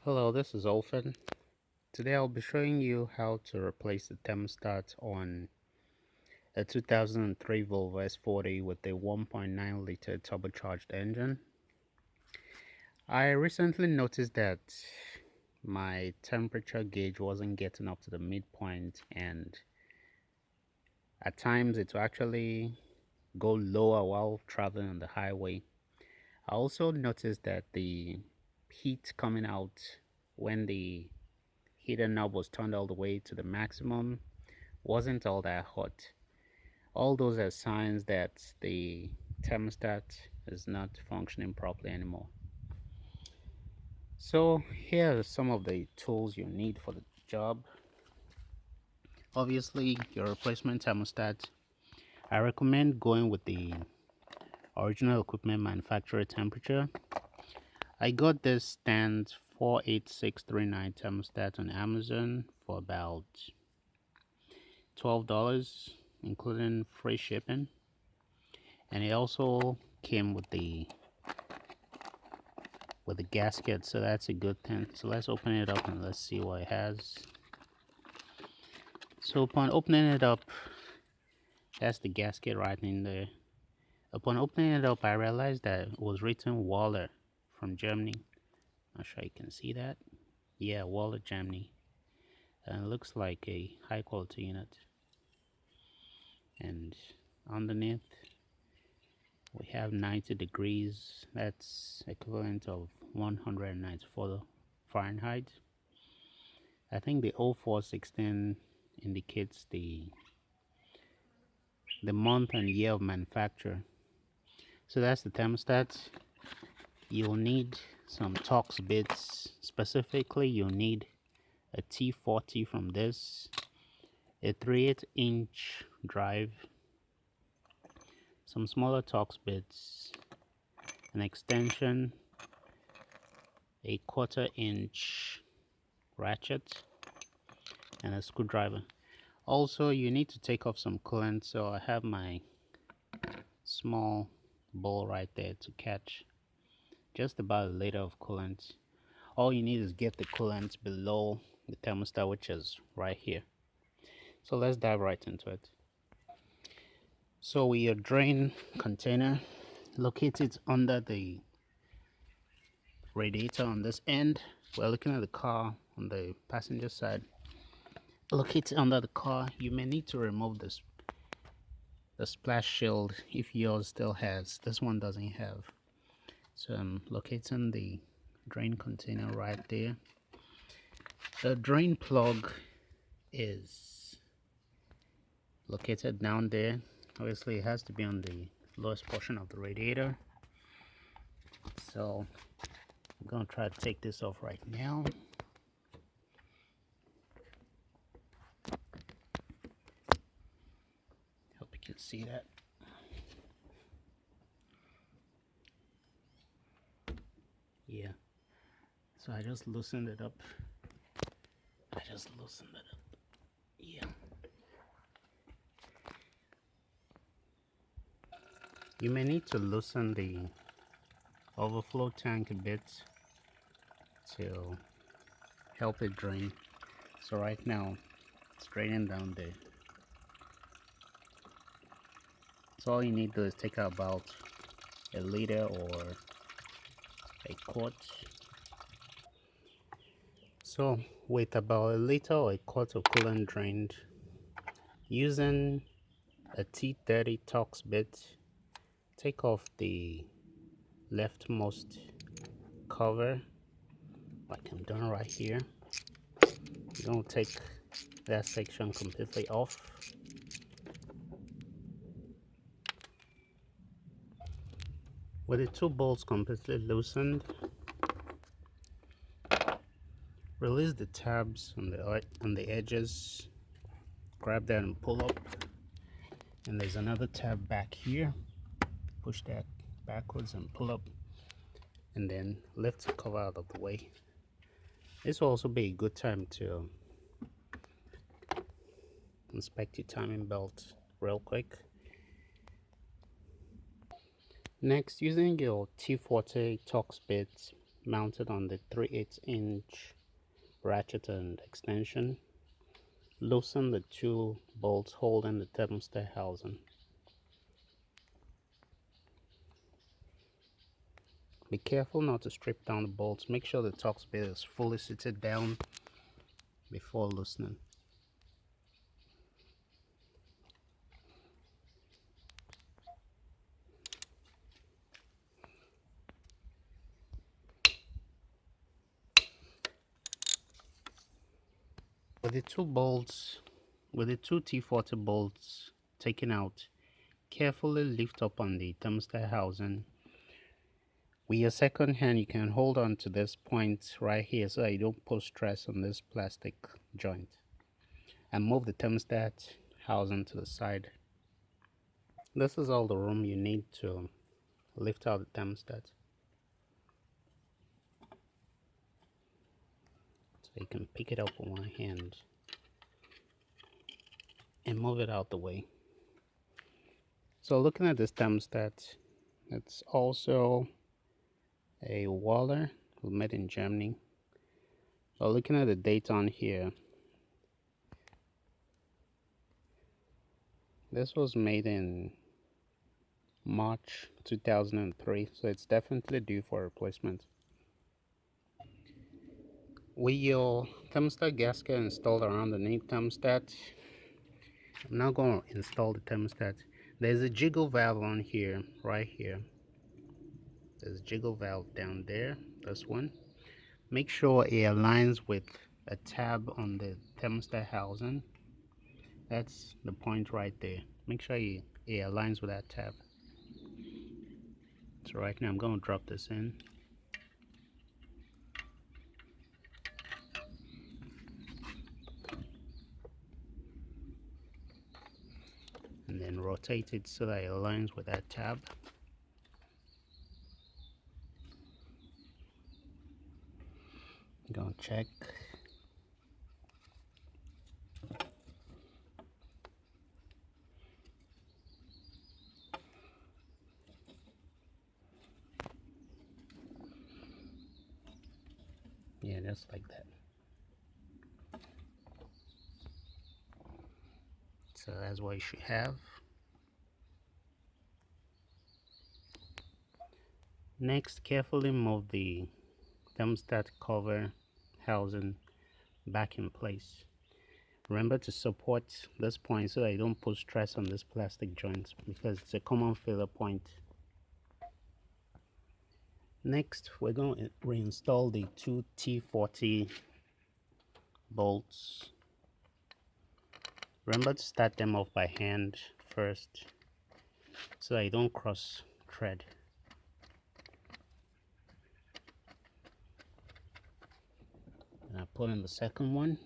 Hello, this is Olfen. Today I'll be showing you how to replace the thermostat on a 2003 Volvo S40 with a 1.9 liter turbocharged engine. I recently noticed that my temperature gauge wasn't getting up to the midpoint, and at times it will actually go lower while traveling on the highway. I also noticed that the heat coming out when the heater knob was turned all the way to the maximum wasn't all that hot. All those are signs that the thermostat is not functioning properly anymore. So here are some of the tools you need for the job. Obviously, your replacement thermostat. I recommend going with the original equipment manufacturer temperature. I got this stand 48639 thermostat on Amazon for about $12, including free shipping, and it also came with the gasket, so that's a good thing. So let's open it up and let's see what it has. So upon opening it up, that's the gasket right in there. Upon opening it up, I realized that it was written Waller from Germany. Not sure you can see that. Yeah, Waller, Germany. And it looks like a high quality unit. And underneath we have 90 degrees. That's equivalent of 194 Fahrenheit. I think the 0416 indicates the month and year of manufacture. So that's the thermostat. You'll need some Torx bits. Specifically, you'll need a T40 from this, a 3/8-inch drive, some smaller Torx bits, an extension, a 1/4-inch ratchet, and a screwdriver. Also, you need to take off some coolant, so I have my small bowl right there to catch just about a liter of coolant. All you need is get the coolant below the thermostat, which is right here. So let's dive right into it. So with your drain container, locate it under the radiator on this end. We're looking at the car on the passenger side. Locate it under the car. You may need to remove the splash shield if yours still has. This one doesn't have. So I'm locating the drain container right there. The drain plug is located down there. Obviously it has to be on the lowest portion of the radiator. So I'm going to try to take this off right now. Hope you can see that. Yeah. So I just loosened it up. Yeah. You may need to loosen the overflow tank a bit to help it drain. So right now it's draining down there. So all you need to do is take out about a liter or a quart. So with about a liter or a quart of coolant drained, using a T30 Torx bit, take off the leftmost cover like I'm doing right here. You're going to take that section completely off. With the two bolts completely loosened, release the tabs on the edges, grab that and pull up, and there's another tab back here. Push that backwards and pull up, and then lift the cover out of the way. This will also be a good time to inspect your timing belt real quick. Next, using your T40 Torx bit, mounted on the 3/8" ratchet and extension. Loosen the two bolts holding the thermostat housing. Be careful not to strip down the bolts. Make sure the Torx bit is fully seated down before loosening. With the two T40 bolts taken out, carefully lift up on the thermostat housing. With your second hand, you can hold on to this point right here so that you don't put stress on this plastic joint, and move the thermostat housing to the side. This is all the room you need to lift out the thermostat. So you can pick it up with one hand and move it out the way. So looking at this thermostat, it's also a Waller made in Germany. So looking at the date on here, this was made in March 2003, so it's definitely due for replacement. With your thermostat gasket installed around the new thermostat, I'm now going to install the thermostat. There's a jiggle valve on here, right here. There's a jiggle valve down there, this one. Make sure it aligns with a tab on the thermostat housing. That's the point right there. Make sure it aligns with that tab. So right now I'm going to drop this in. And then rotate it so that it aligns with that tab. Go check. Yeah, just like that. So that's what you should have. Next, carefully move the thermostat cover housing back in place. Remember to support this point so that you don't put stress on this plastic joint, because it's a common failure point. Next, we're going to reinstall the two T40 bolts. Remember to start them off by hand first so that you don't cross thread. And I put in the second one.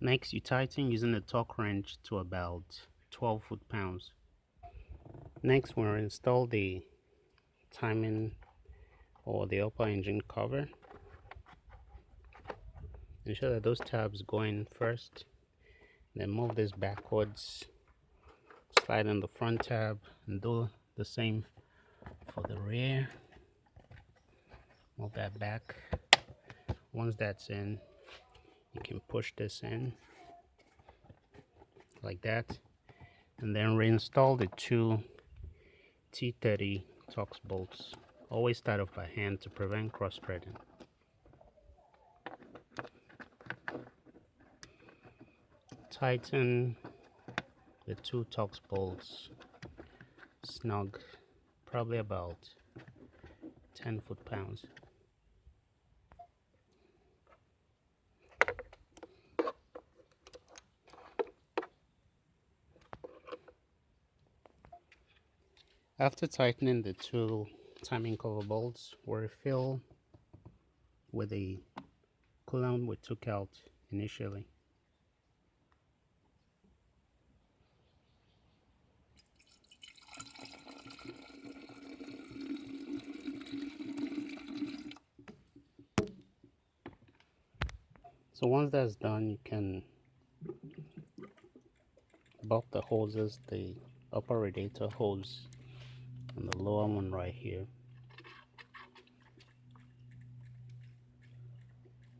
Next, you tighten using the torque wrench to about 12 foot-pounds. Next, we'll install the timing or the upper engine cover. Ensure that those tabs go in first, then move this backwards, slide in the front tab, and do the same for the rear. Move that back. Once that's in, you can push this in like that, and then reinstall the two T30 Torx bolts. Always start off by hand to prevent cross-threading. Tighten the two Torx bolts snug, probably about 10 foot-pounds. After tightening the two timing cover bolts, we'll refill with the coolant we took out initially. So once that's done, you can both the hoses, the upper radiator hose and the lower one right here.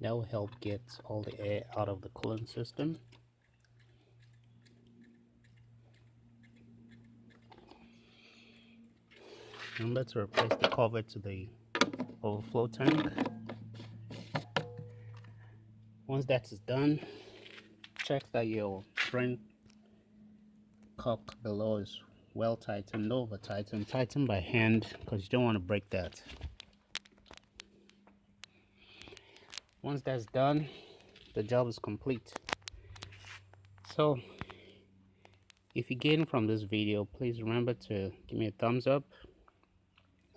That will help get all the air out of the coolant system. Remember to replace the cover to the overflow tank. Once that is done, check that your drain cock below is well tightened, over tightened. Tighten by hand because you don't want to break that. Once that's done, the job is complete. So if you gain from this video, please remember to give me a thumbs up.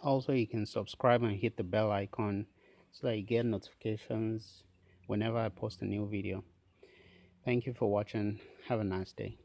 Also, you can subscribe and hit the bell icon so that you get notifications whenever I post a new video. Thank you for watching. Have a nice day.